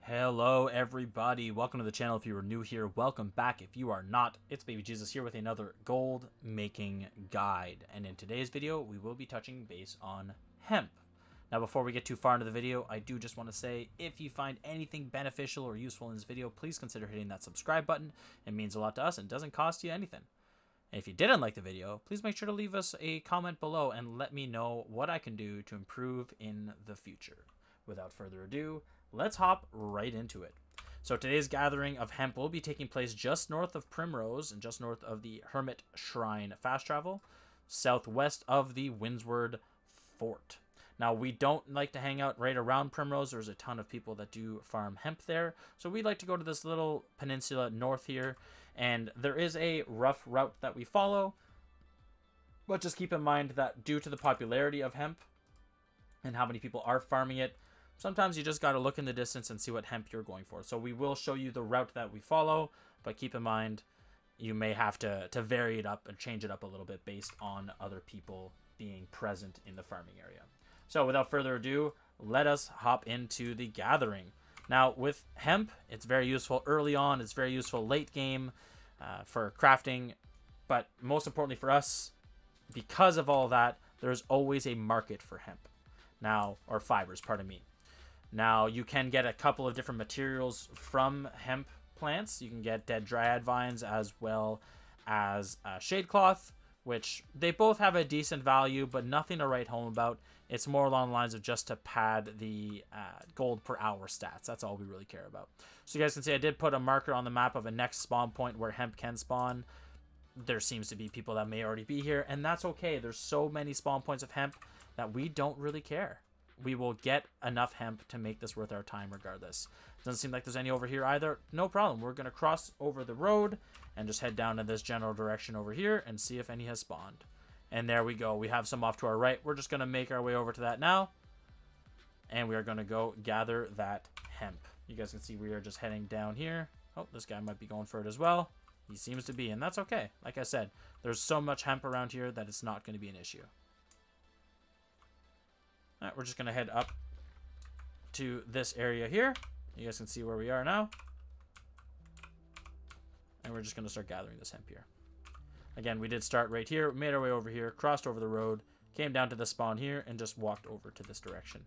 Hello everybody, welcome to the channel. If you are new here, welcome back. If you are not, it's Baby Jesus here with another gold making guide. And in today's video, we will be touching base on hemp. Now before we get too far into the video, I do just want to say, if you find anything beneficial or useful in this video, please consider hitting that subscribe button. It means a lot to us and doesn't cost you anything. And if you didn't like the video, please make sure to leave us a comment below and let me know what I can do to improve in the future. Without further ado, let's hop right into it. So today's gathering of hemp will be taking place just north of Primrose and just north of the Hermit Shrine Fast Travel, southwest of the Windsward Fort. Now, we don't like to hang out right around Primrose. There's a ton of people that do farm hemp there. So we like to go to this little peninsula north here. And there is a rough route that we follow. But just keep in mind that due to the popularity of hemp and how many people are farming it, sometimes you just got to look in the distance and see what hemp you're going for. So we will show you the route that we follow, but keep in mind you may have to vary it up and change it up a little bit based on other people being present in the farming area. So without further ado, let us hop into the gathering. Now with hemp, it's very useful early on. It's very useful late game for crafting. But most importantly for us, because of all that, there's always a market for hemp. Now, or fibers, pardon me. Now, you can get a couple of different materials from hemp plants. You can get dead dryad vines as well as shadecloth, which they both have a decent value, but nothing to write home about. It's more along the lines of just to pad the gold per hour stats. That's all we really care about. So you guys can see I did put a marker on the map of a next spawn point where hemp can spawn. There seems to be people that may already be here, and that's okay. There's so many spawn points of hemp that we don't really care. We will get enough hemp to make this worth our time regardless. Doesn't seem like there's any over here either. No problem. We're going to cross over the road and just head down in this general direction over here and see if any has spawned. And there we go. We have some off to our right. We're just going to make our way over to that now. And we are going to go gather that hemp. You guys can see we are just heading down here. Oh, this guy might be going for it as well. He seems to be, and that's okay. Like I said, there's so much hemp around here that it's not going to be an issue. All right, we're just going to head up to this area here. You guys can see where we are now. And we're just going to start gathering this hemp here. Again, we did start right here, made our way over here, crossed over the road, came down to the spawn here, and just walked over to this direction.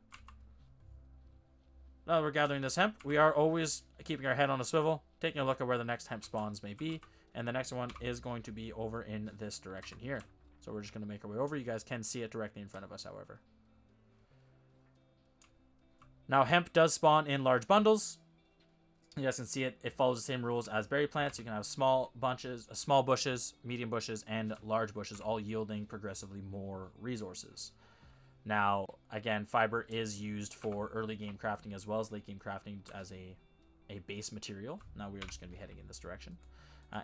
Now that we're gathering this hemp, we are always keeping our head on a swivel, taking a look at where the next hemp spawns may be. And the next one is going to be over in this direction here. So we're just going to make our way over. You guys can see it directly in front of us, however. Now, hemp does spawn in large bundles. You guys can see it. It follows the same rules as berry plants. You can have small bushes, medium bushes, and large bushes, all yielding progressively more resources. Now, again, fiber is used for early game crafting as well as late game crafting as a base material. Now we're just going to be heading in this direction.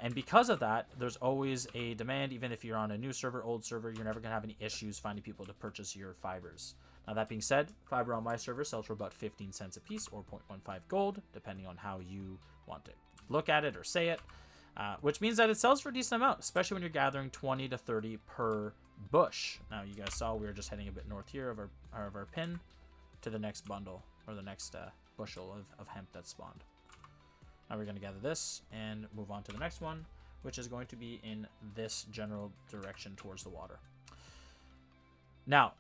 And because of that, there's always a demand. Even if you're on a new server, old server, you're never going to have any issues finding people to purchase your fibers. Now, that being said, fiber on my server sells for about 15 cents a piece or 0.15 gold, depending on how you want to look at it or say it, which means that it sells for a decent amount, especially when you're gathering 20 to 30 per bush. Now, you guys saw we were just heading a bit north here of our pin to the next bundle or the next bushel of hemp that spawned. Now we're going to gather this and move on to the next one, which is going to be in this general direction towards the water. Now,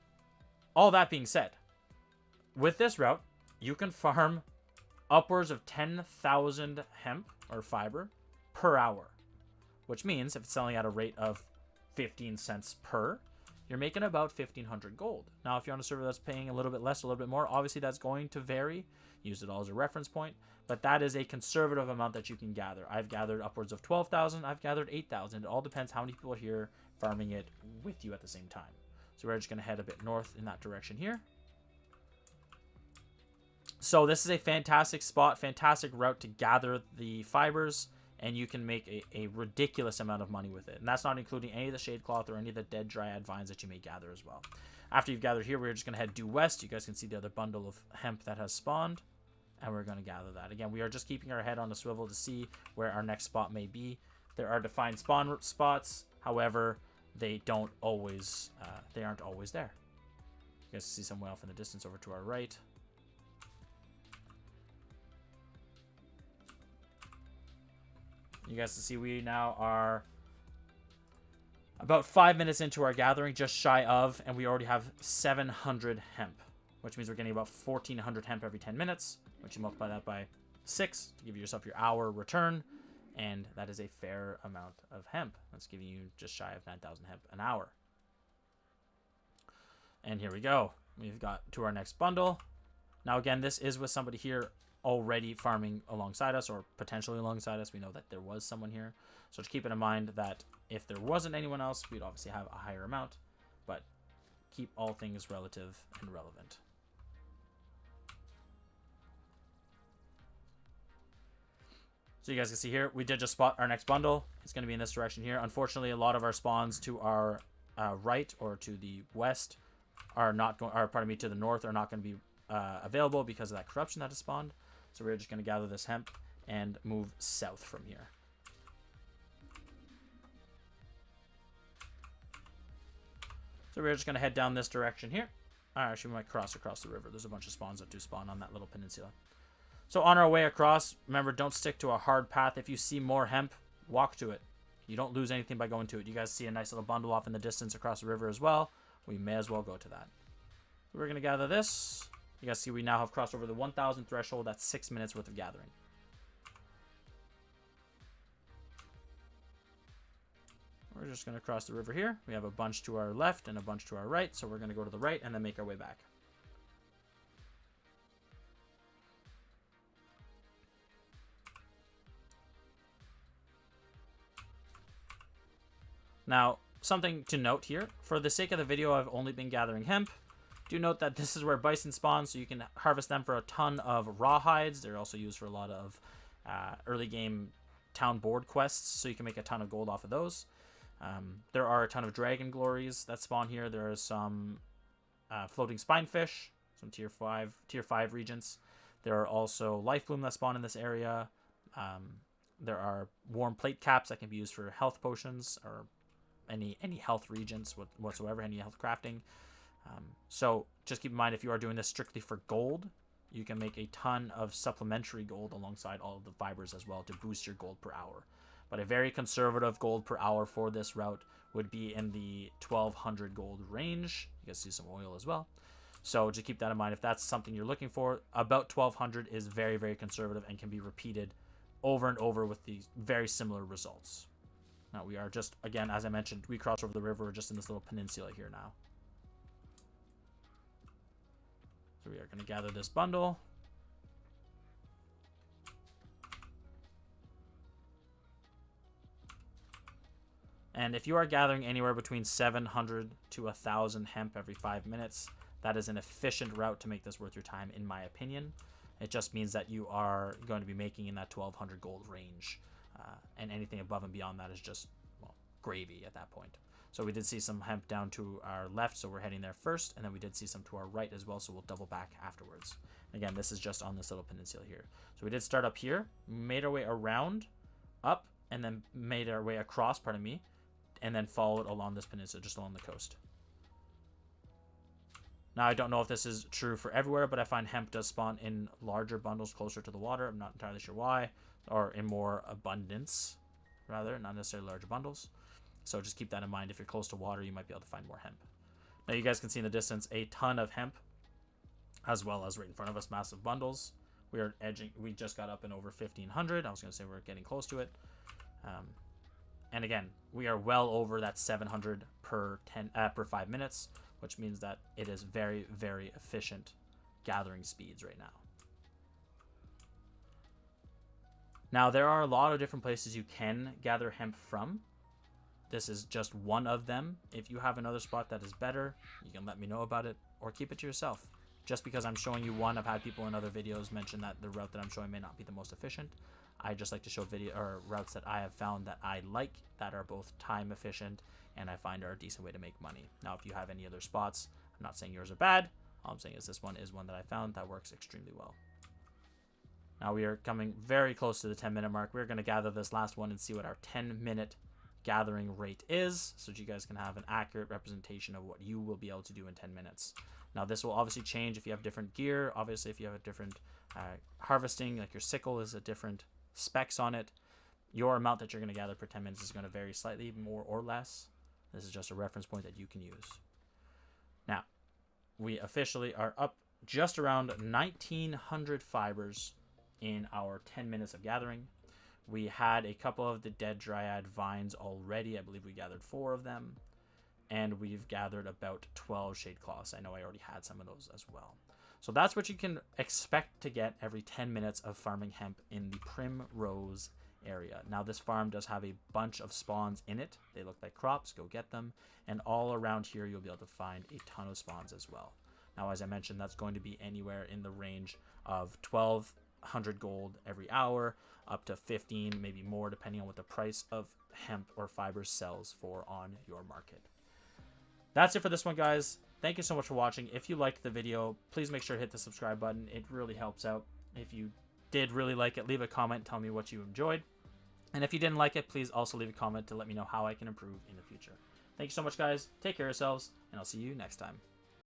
all that being said, with this route, you can farm upwards of 10,000 hemp or fiber per hour, which means if it's selling at a rate of 15 cents per, you're making about 1,500 gold. Now, if you're on a server that's paying a little bit less, a little bit more, obviously that's going to vary. Use it all as a reference point, but that is a conservative amount that you can gather. I've gathered upwards of 12,000. I've gathered 8,000. It all depends how many people are here farming it with you at the same time. So we're just going to head a bit north in that direction here. So this is a fantastic spot, fantastic route to gather the fibers, and you can make a ridiculous amount of money with it. And that's not including any of the shadecloth or any of the dead dryad vines that you may gather as well. After you've gathered here, we're just going to head due west. You guys can see the other bundle of hemp that has spawned, and we're going to gather that. Again, we are just keeping our head on a swivel to see where our next spot may be. There are defined spawn spots. However, they aren't always there. You guys see some way off in the distance over to our right. You guys can see we now are about 5 minutes into our gathering, just shy of, and we already have 700 hemp, which means we're getting about 1,400 hemp every 10 minutes, which you multiply that by 6 to give yourself your hour return, and that is a fair amount of hemp. That's giving you just shy of 9,000 hemp an hour. And here we go. We've got to our next bundle. Now, again, this is with somebody here already farming alongside us, or potentially alongside us. We know that there was someone here. So just keep it in mind that if there wasn't anyone else, we'd obviously have a higher amount, but keep all things relative and relevant. So you guys can see here, we did just spot our next bundle. It's going to be in this direction here. Unfortunately, a lot of our spawns to our right or to the west are not going, or pardon me, to the north are not going to be available because of that corruption that has spawned. So we're just going to gather this hemp and move south from here. So we're just going to head down this direction here. Actually, we might cross across the river. There's a bunch of spawns that do spawn on that little peninsula. So on our way across, remember, don't stick to a hard path. If you see more hemp, walk to it. You don't lose anything by going to it. You guys see a nice little bundle off in the distance across the river as well. We may as well go to that. So we're going to gather this. You guys see we now have crossed over the 1,000 threshold. That's 6 minutes worth of gathering. We're just going to cross the river here. We have a bunch to our left and a bunch to our right. So we're going to go to the right and then make our way back. Now, something to note here, for the sake of the video, I've only been gathering hemp. Do note that this is where bison spawn, so you can harvest them for a ton of raw hides. They're also used for a lot of early game town board quests, so you can make a ton of gold off of those. There are a ton of dragon glories that spawn here. There are some floating spinefish, some tier 5 regents. There are also life bloom that spawn in this area. There are warm plate caps that can be used for health potions or any health regents whatsoever, any health crafting. So just keep in mind, if you are doing this strictly for gold, you can make a ton of supplementary gold alongside all of the fibers as well to boost your gold per hour. But a very conservative gold per hour for this route would be in the 1,200 gold range. You guys see some oil as well. So just keep that in mind. If that's something you're looking for, about 1,200 is very, very conservative and can be repeated over and over with these very similar results. Now we are just, again, as I mentioned, we crossed over the river. We're just in this little peninsula here now. So we are going to gather this bundle. And if you are gathering anywhere between 700 to 1,000 hemp every 5 minutes, that is an efficient route to make this worth your time, in my opinion. It just means that you are going to be making in that 1,200 gold range. And anything above and beyond that is just, well, gravy at that point. So we did see some hemp down to our left, so we're heading there first. And then we did see some to our right as well, so we'll double back afterwards. Again, this is just on this little peninsula here. So we did start up here, made our way around, up, and then made our way across, pardon me, and then followed along this peninsula, just along the coast. Now, I don't know if this is true for everywhere, but I find hemp does spawn in larger bundles closer to the water. I'm not entirely sure why, or in more abundance, rather, not necessarily larger bundles. So just keep that in mind. If you're close to water, you might be able to find more hemp. Now, you guys can see in the distance a ton of hemp, as well as right in front of us, massive bundles. We are edging. We just got up in over 1,500. I was going to say we're getting close to it. And again, we are well over that 700 per 5 minutes, which means that it is very, very efficient gathering speeds right now. Now, there are a lot of different places you can gather hemp from. This is just one of them. If you have another spot that is better, you can let me know about it or keep it to yourself. Just because I'm showing you one, I've had people in other videos mention that the route that I'm showing may not be the most efficient. I just like to show routes that I have found that I like, that are both time efficient and I find are a decent way to make money. Now, if you have any other spots, I'm not saying yours are bad. All I'm saying is this one is one that I found that works extremely well. Now we are coming very close to the 10-minute mark. We're going to gather this last one and see what our 10-minute gathering rate is, so that you guys can have an accurate representation of what you will be able to do in 10 minutes. Now, this will obviously change if you have different gear. Obviously, if you have a different harvesting, like your sickle is a different specs on it. Your amount that you're going to gather per 10 minutes is going to vary slightly more or less. This is just a reference point that you can use. Now, we officially are up just around 1,900 fibers in our 10 minutes of gathering. We had a couple of the dead dryad vines already. I believe we gathered 4 of them. And we've gathered about 12 shadecloths. I know I already had some of those as well. So that's what you can expect to get every 10 minutes of farming hemp in the Primrose area. Now, this farm does have a bunch of spawns in it. They look like crops. Go get them. And all around here, you'll be able to find a ton of spawns as well. Now, as I mentioned, that's going to be anywhere in the range of 1,200 gold every hour, up to 15, maybe more, depending on what the price of hemp or fibers sells for on your market. That's it for this one, guys. Thank you so much for watching. If you liked the video, please make sure to hit the subscribe button. It really helps out. If you did really like it, leave a comment, tell me what you enjoyed. And if you didn't like it, please also leave a comment to let me know how I can improve in the future. Thank you so much, guys. Take care of yourselves, and I'll see you next time.